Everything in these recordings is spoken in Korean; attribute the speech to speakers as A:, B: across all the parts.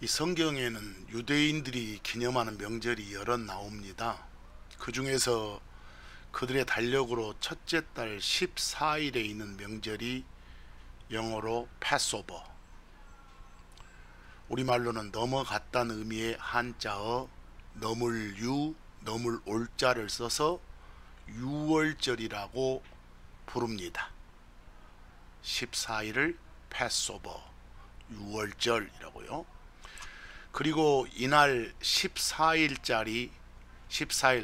A: 이 성경에는 유대인들이 기념하는 명절이 여럿 나옵니다. 그 중에서 그들의 달력으로 첫째 달 14일에 있는 명절이 영어로 패스오버, 우리말로는 넘어갔다는 의미의 한자어 넘을 유, 넘을 올자를 써서 유월절이라고 부릅니다. 14일을 패스오버, 유월절이라고요. 그리고 이날 14일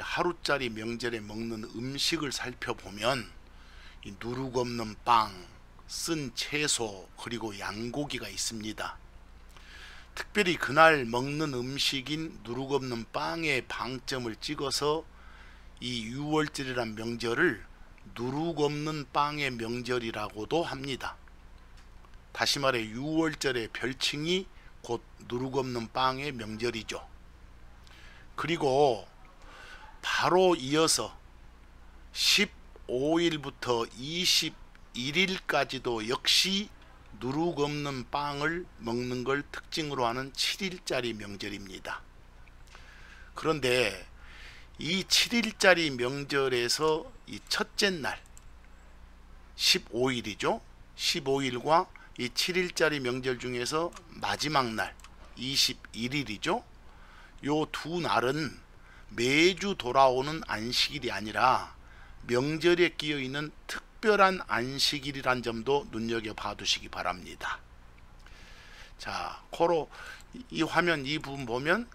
A: 하루짜리 명절에 먹는 음식을 살펴보면 이 누룩 없는 빵, 쓴 채소, 그리고 양고기가 있습니다. 특별히 그날 먹는 음식인 누룩 없는 빵에 방점을 찍어서 이 유월절이란 명절을 누룩 없는 빵의 명절이라고도 합니다. 다시 말해 유월절의 별칭이 곧 누룩 없는 빵의 명절이죠. 그리고 바로 이어서 15일부터 21일까지도 역시 누룩 없는 빵을 먹는 걸 특징으로 하는 7일짜리 명절입니다. 그런데 이 7일짜리 명절에서 이 첫째 날 15일이죠. 15일과 이 7일짜리 명절 중에서 마지막 날 21일이죠. 요 두 날은 매주 돌아오는 안식일이 아니라 명절에 끼어 있는 특별한 안식일이란 점도 눈여겨봐 두시기 바랍니다. 자, 코로 이 화면 이 부분 보면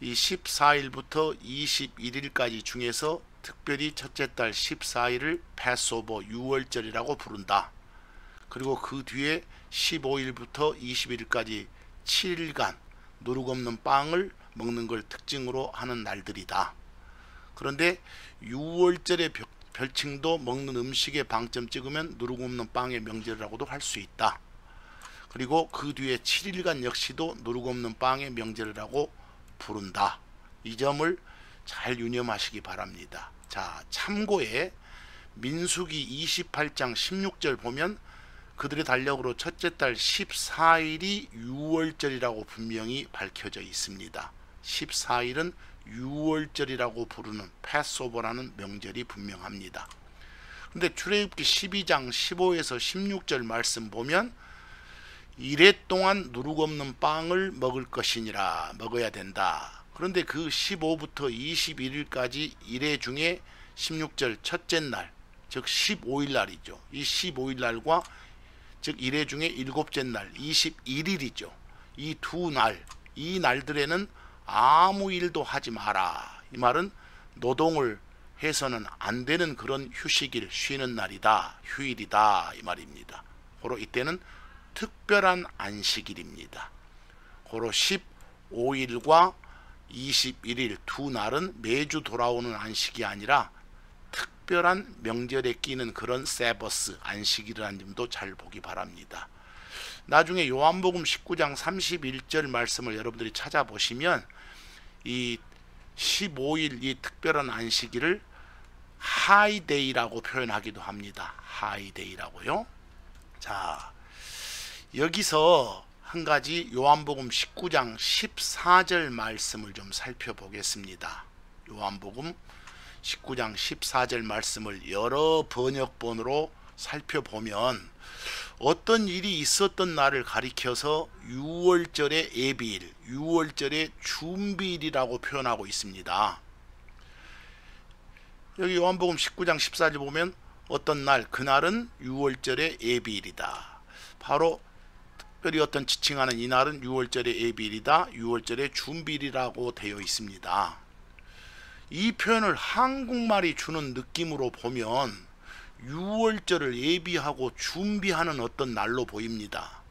A: 이 14일부터 21일까지 중에서 특별히 첫째 달 14일을 패스오버 유월절이라고 부른다. 그리고 그 뒤에 15일부터 21일까지 7일간 누룩 없는 빵을 먹는 걸 특징으로 하는 날들이다. 그런데 유월절의 별칭도 먹는 음식에 방점 찍으면 누룩 없는 빵의 명절이라고도 할 수 있다. 그리고 그 뒤에 7일간 역시도 누룩 없는 빵의 명절이라고 부른다. 이 점을 잘 유념하시기 바랍니다. 자, 참고에 민수기 28장 16절 보면 그들의 달력으로 첫째 달 14일이 유월절이라고 분명히 밝혀져 있습니다. 14일은 유월절이라고 부르는 패스오버라는 명절이 분명합니다. 근데 출애굽기 12장 15에서 16절 말씀 보면 이래 동안 누룩 없는 빵을 먹을 것이니라, 먹어야 된다. 그런데 그 15부터 21일까지 이래 중에 16절 첫째 날, 즉 15일 날이죠. 이 15일 날과 즉 이래 중에 일곱째 날 21일이죠. 이 두 날, 이 날들에는 아무 일도 하지 마라. 이 말은 노동을 해서는 안 되는 그런 휴식일, 쉬는 날이다, 휴일이다 이 말입니다. 고로 이때는 특별한 안식일입니다. 고로 15일과 21일 두 날은 매주 돌아오는 안식이 아니라 특별한 명절에 끼는 그런 세버스, 안식일이라는 점도 잘 보기 바랍니다. 나중에 요한복음 19장 31절 말씀을 여러분들이 찾아보시면 이 15일 이 특별한 안식일을 하이데이라고 표현하기도 합니다. 하이데이라고요. 자, 여기서 한 가지 요한복음 19장 14절 말씀을 좀 살펴보겠습니다. 요한복음 19장 14절 말씀을 여러 번역본으로 살펴보면 어떤 일이 있었던 날을 가리켜서 유월절의 예비일, 유월절의 준비일이라고 표현하고 있습니다. 여기 요한복음 19장 14절 보면 어떤 날, 그날은 유월절의 예비일이다. 바로 특별히 어떤 지칭하는 이 날은 유월절의 예비일이다, 유월절의 준비일이라고 되어 있습니다. 이 표현을 한국말이 주는 느낌으로 보면 유월절을 예비하고 준비하는 어떤 날로 보입니다.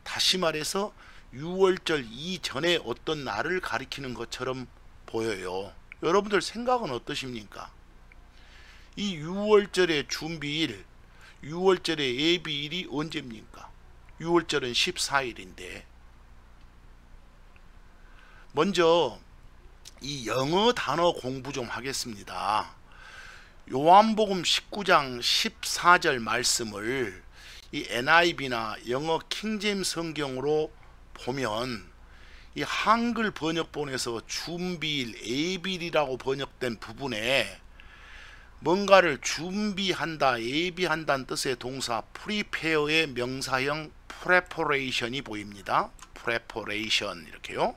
A: 다시 말해서 유월절 이전에 어떤 날을 가리키는 것처럼 보여요. 여러분들 생각은 어떠십니까? 이 유월절의 준비일, 유월절의 예비일이 언제입니까? 유월절은 14일인데 먼저 이 영어 단어 공부 좀 하겠습니다. 요한복음 19장 14절 말씀을 이 NIV나 영어 킹제임스 성경으로 보면 이 한글 번역본에서 준비일, 예비일이라고 번역된 부분에 뭔가를 준비한다, 예비한다는 뜻의 동사 prepare의 명사형 preparation이 보입니다. preparation 이렇게요.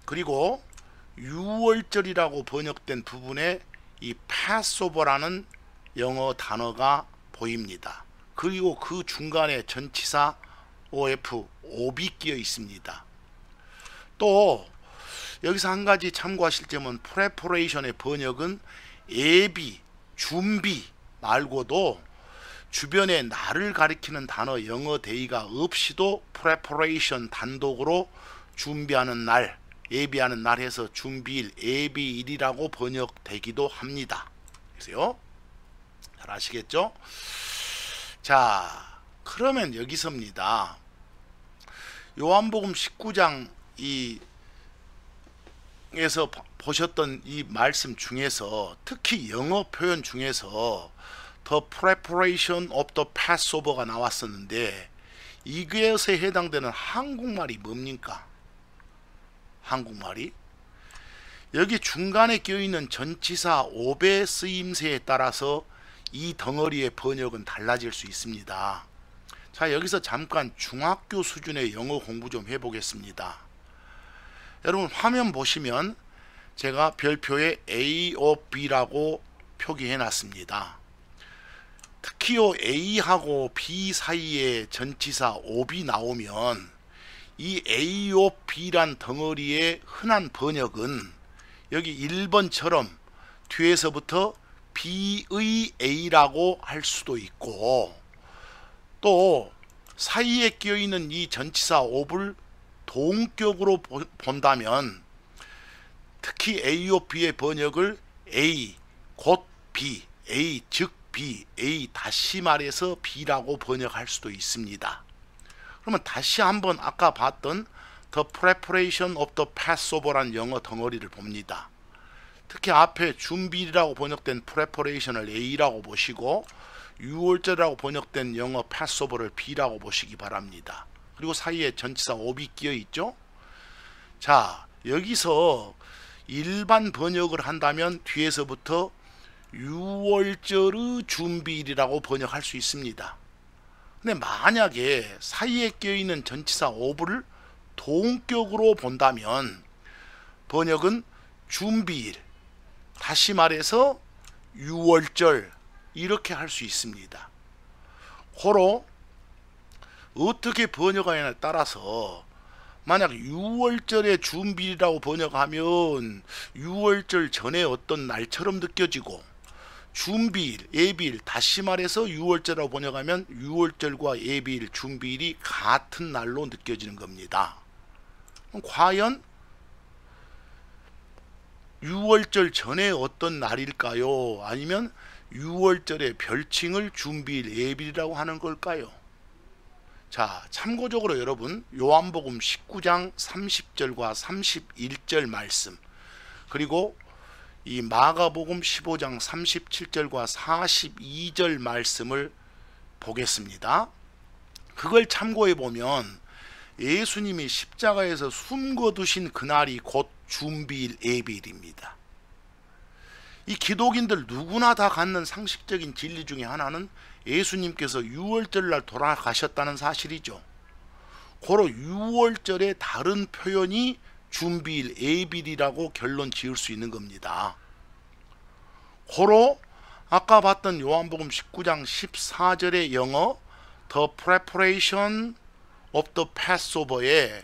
A: 그리고 6월절이라고 번역된 부분에 이 passover라는 영어 단어가 보입니다. 그리고 그 중간에 전치사 of, ob이 끼어 있습니다. 또 여기서 한 가지 참고하실 점은 preparation의 번역은 예비, 준비 말고도 주변에 날을 가리키는 단어 영어 대의가 없이도 preparation 단독으로 준비하는 날, 예비하는 날 해서 준비일, 예비일이라고 번역되기도 합니다. 그래서요. 잘 아시겠죠? 자, 그러면 여기서입니다. 요한복음 19장 에서 보셨던 이 말씀 중에서 특히 영어 표현 중에서 The preparation of the Passover가 나왔었는데 이것에 해당되는 한국말이 뭡니까? 한국말이 여기 중간에 껴있는 전치사 of의 쓰임새에 따라서 이 덩어리의 번역은 달라질 수 있습니다. 자, 여기서 잠깐 중학교 수준의 영어 공부 좀 해보겠습니다. 여러분 화면 보시면 제가 별표에 A of B라고 표기해 놨습니다. 특히요 A하고 B 사이에 전치사 of이 나오면 이 A of B란 덩어리의 흔한 번역은 여기 1번처럼 뒤에서부터 B의 A라고 할 수도 있고 또 사이에 끼어있는 이 전치사 of를 동격으로 본다면 특히 A of B의 번역을 A 곧 B, A 즉 B, A 다시 말해서 B라고 번역할 수도 있습니다. 그러면 다시 한번 아까 봤던 The preparation of the Passover란 영어 덩어리를 봅니다. 특히 앞에 준비라고 번역된 preparation을 A라고 보시고 6월절이라고 번역된 영어 Passover를 B라고 보시기 바랍니다. 그리고 사이에 전치사 of이 끼어 있죠. 자, 여기서 일반 번역을 한다면 뒤에서부터 6월절의 준비일이라고 번역할 수 있습니다. 근데 만약에 사이에 끼어있는 전치사 of를 동격으로 본다면 번역은 준비일, 다시 말해서 6월절 이렇게 할 수 있습니다. 고로 어떻게 번역하냐에 따라서 만약 6월절의 준비라고 번역하면 6월절 전에 어떤 날처럼 느껴지고 준비일, 예비일, 다시 말해서 6월절이라고 번역하면 6월절과 예비일, 준비일이 같은 날로 느껴지는 겁니다. 그럼 과연 6월절 전에 어떤 날일까요? 아니면 6월절의 별칭을 준비일, 예비일이라고 하는 걸까요? 자, 참고적으로 여러분 요한복음 19장 30절과 31절 말씀 그리고 이 마가복음 15장 37절과 42절 말씀을 보겠습니다. 그걸 참고해 보면 예수님이 십자가에서 숨 거두신 그날이 곧 준비일, 예비일입니다. 이 기독인들 누구나 다 갖는 상식적인 진리 중에 하나는 예수님께서 6월절날 돌아가셨다는 사실이죠. 고로 6월절의 다른 표현이 준비일, 예비일이라고 결론 지을 수 있는 겁니다. 고로 아까 봤던 요한복음 19장 14절의 영어 The preparation of the Passover에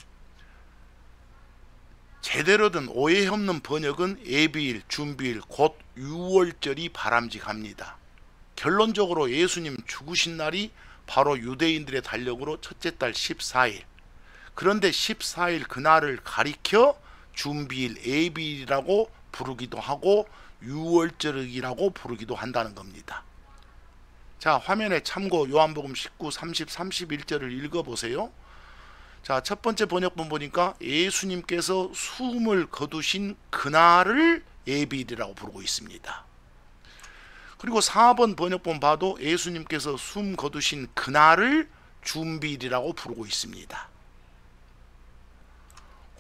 A: 제대로 된 오해 없는 번역은 예비일, 준비일, 곧 6월절이 바람직합니다. 결론적으로 예수님 죽으신 날이 바로 유대인들의 달력으로 첫째 달 14일. 그런데 14일 그날을 가리켜 준비일, 예비일이라고 부르기도 하고 6월절이라고 부르기도 한다는 겁니다. 자, 화면에 참고 요한복음 19, 30, 31절을 읽어보세요. 자, 첫 번째 번역본 보니까 예수님께서 숨을 거두신 그날을 예비일이라고 부르고 있습니다. 그리고 4번 번역본 봐도 예수님께서 숨 거두신 그날을 준비일이라고 부르고 있습니다.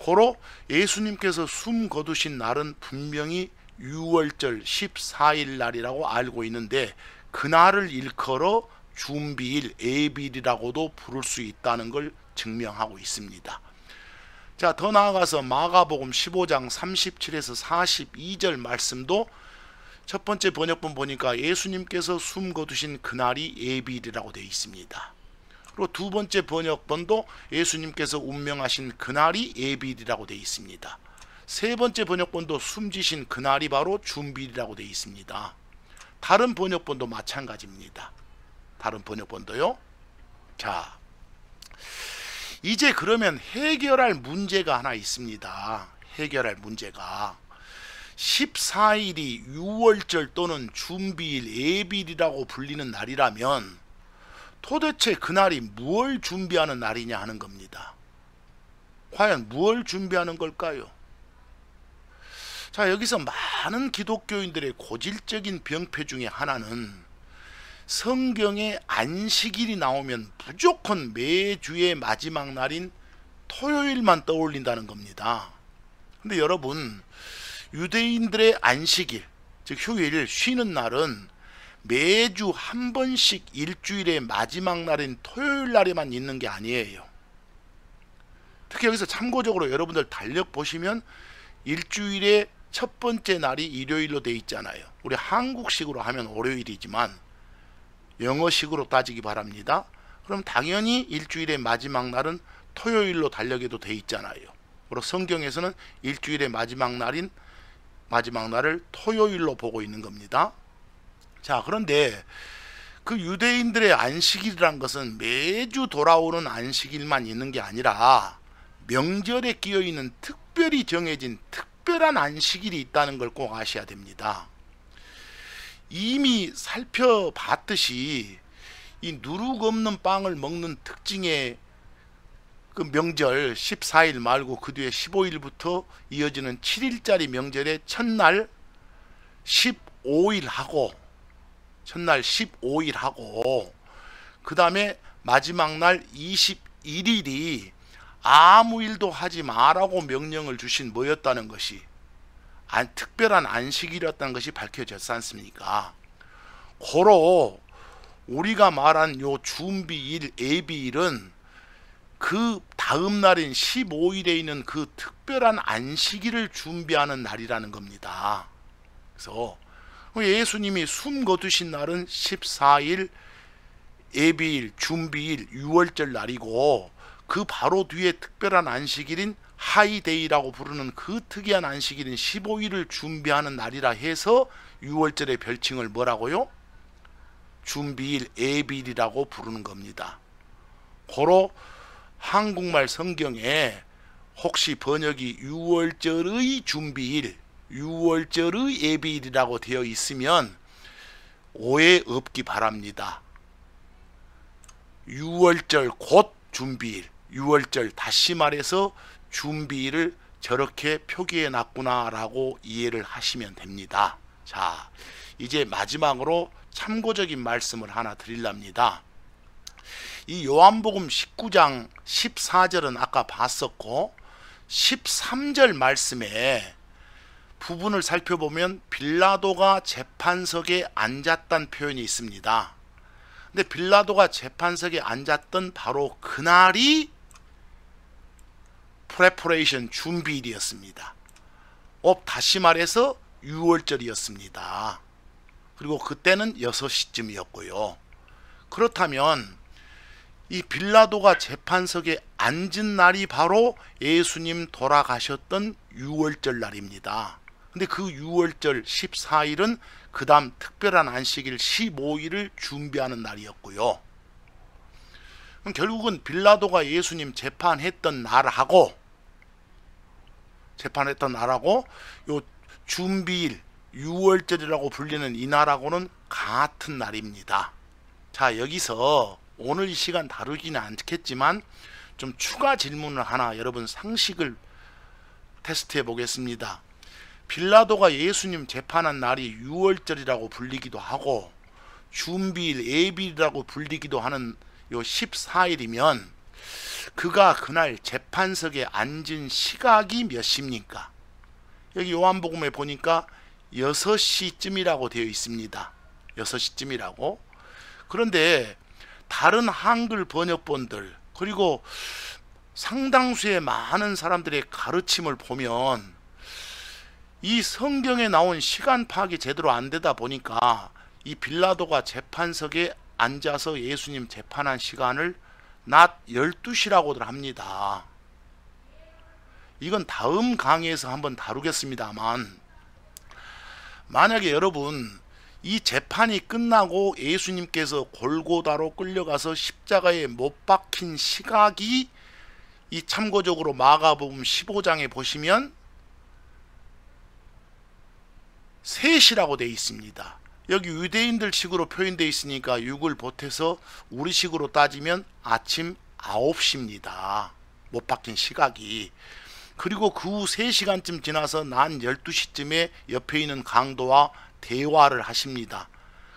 A: 고로 예수님께서 숨 거두신 날은 분명히 6월절 14일 날이라고 알고 있는데, 그날을 일컬어 준비일, 예비일이라고도 부를 수 있다는 걸 증명하고 있습니다. 자, 더 나아가서 마가복음 15장 37에서 42절 말씀도 첫 번째 번역본 보니까 예수님께서 숨 거두신 그날이 예비일이라고 되어 있습니다. 그리고 두 번째 번역본도 예수님께서 운명하신 그날이 예비일이라고 되어 있습니다. 세 번째 번역본도 숨지신 그날이 바로 준비일이라고 되어 있습니다. 다른 번역본도 마찬가지입니다. 다른 번역본도요. 자, 이제 그러면 해결할 문제가 하나 있습니다. 해결할 문제가 14일이 6월절 또는 준비일, 예비일이라고 불리는 날이라면 도대체 그날이 무엇을 준비하는 날이냐 하는 겁니다. 과연 무엇을 준비하는 걸까요? 자, 여기서 많은 기독교인들의 고질적인 병폐 중에 하나는 성경에 안식일이 나오면 무조건 매주의 마지막 날인 토요일만 떠올린다는 겁니다. 근데 여러분, 유대인들의 안식일, 즉 휴일, 쉬는 날은 매주 한 번씩 일주일의 마지막 날인 토요일 날에만 있는 게 아니에요. 특히 여기서 참고적으로 여러분들 달력 보시면 일주일의 첫 번째 날이 일요일로 되어 있잖아요. 우리 한국식으로 하면 월요일이지만 영어식으로 따지기 바랍니다. 그럼 당연히 일주일의 마지막 날은 토요일로 달력에도 되어 있잖아요. 그리고 성경에서는 일주일의 마지막 날인 마지막 날을 토요일로 보고 있는 겁니다. 자, 그런데 그 유대인들의 안식일이란 것은 매주 돌아오는 안식일만 있는 게 아니라 명절에 끼어 있는 특별히 정해진 특별한 안식일이 있다는 걸 꼭 아셔야 됩니다. 이미 살펴봤듯이 이 누룩 없는 빵을 먹는 특징의 그 명절 14일 말고 그 뒤에 15일부터 이어지는 7일짜리 명절의 첫날 15일 하고 그 다음에 마지막 날 21일이 아무 일도 하지 마라고 명령을 주신 뭐였다는 것이 특별한 안식일이었다는 것이 밝혀졌지 않습니까? 고로 우리가 말한 요 준비일, 예비일은 그 다음 날인 15일에 있는 그 특별한 안식일을 준비하는 날이라는 겁니다. 그래서 예수님이 숨 거두신 날은 14일, 예비일, 준비일, 6월절 날이고, 그 바로 뒤에 특별한 안식일인 하이데이라고 부르는 그 특이한 안식일인 15일을 준비하는 날이라 해서 6월절의 별칭을 뭐라고요? 준비일, 예비일이라고 부르는 겁니다. 고로 한국말 성경에 혹시 번역이 6월절의 준비일, 6월절의 예비일이라고 되어 있으면 오해 없기 바랍니다. 6월절 곧 준비일, 6월절 다시 말해서 준비일을 저렇게 표기해 놨구나 라고 이해를 하시면 됩니다. 자, 이제 마지막으로 참고적인 말씀을 하나 드리랍니다. 이 요한복음 19장 14절은 아까 봤었고 13절 말씀에 부분을 살펴보면 빌라도가 재판석에 앉았다는 표현이 있습니다. 근데 빌라도가 재판석에 앉았던 바로 그날이 프레퍼레이션 준비일이었습니다. 다시 말해서 6월절이었습니다. 그리고 그때는 6시쯤이었고요. 그렇다면 이 빌라도가 재판석에 앉은 날이 바로 예수님 돌아가셨던 6월절 날입니다. 근데 그 6월절 14일은 그 다음 특별한 안식일 15일을 준비하는 날이었고요. 그럼 결국은 빌라도가 예수님 재판했던 날하고 요 준비일 6월절이라고 불리는 이 날하고는 같은 날입니다. 자, 여기서 오늘 이 시간 다루기는 않겠지만 좀 추가 질문을 하나 여러분 상식을 테스트해 보겠습니다. 빌라도가 예수님 재판한 날이 6월절이라고 불리기도 하고 준비일, 예비일이라고 불리기도 하는 요 14일이면 그가 그날 재판석에 앉은 시각이 몇 시입니까? 여기 요한복음에 보니까 6시쯤이라고 되어 있습니다. 6시쯤이라고. 그런데 다른 한글 번역본들 그리고 상당수의 많은 사람들의 가르침을 보면 이 성경에 나온 시간 파악이 제대로 안 되다 보니까 이 빌라도가 재판석에 앉아서 예수님 재판한 시간을 낮 12시라고들 합니다. 이건 다음 강의에서 한번 다루겠습니다만, 만약에 여러분 이 재판이 끝나고 예수님께서 골고다로 끌려가서 십자가에 못 박힌 시각이 이 참고적으로 마가복음 15장에 보시면 3시라고 되어 있습니다. 여기 유대인들 식으로 표현되어 있으니까 6을 보태서 우리 식으로 따지면 아침 9시입니다. 못 박힌 시각이. 그리고 그 후 3시간쯤 지나서 낮 12시쯤에 옆에 있는 강도와 대화를 하십니다.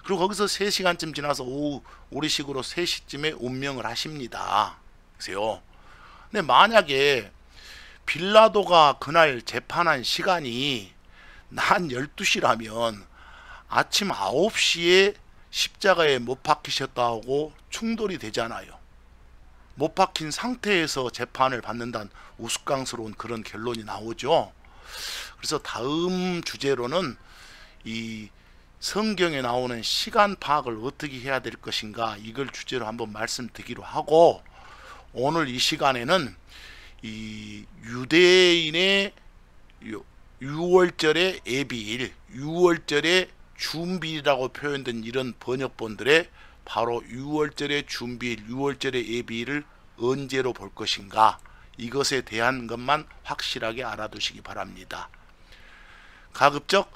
A: 그리고 거기서 3시간쯤 지나서 오후 우리 식으로 3시쯤에 운명을 하십니다. 그래요. 근데 만약에 빌라도가 그날 재판한 시간이 낮 12시라면 아침 9시에 십자가에 못 박히셨다고 충돌이 되잖아요. 못 박힌 상태에서 재판을 받는다는 우스꽝스러운 그런 결론이 나오죠. 그래서 다음 주제로는 이 성경에 나오는 시간 파악을 어떻게 해야 될 것인가, 이걸 주제로 한번 말씀드리기로 하고, 오늘 이 시간에는 이 유대인의 6월절의 예비일, 6월절의 준비라고 표현된 이런 번역본들의 바로 6월절의 준비일, 6월절의 예비일을 언제로 볼 것인가, 이것에 대한 것만 확실하게 알아두시기 바랍니다. 가급적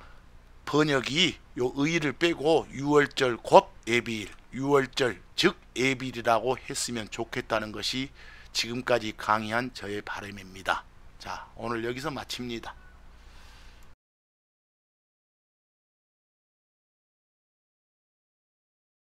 A: 번역이 요 의의를 빼고 6월절 곧 예비일, 6월절 즉 예비일이라고 했으면 좋겠다는 것이 지금까지 강의한 저의 바람입니다. 자, 오늘 여기서 마칩니다.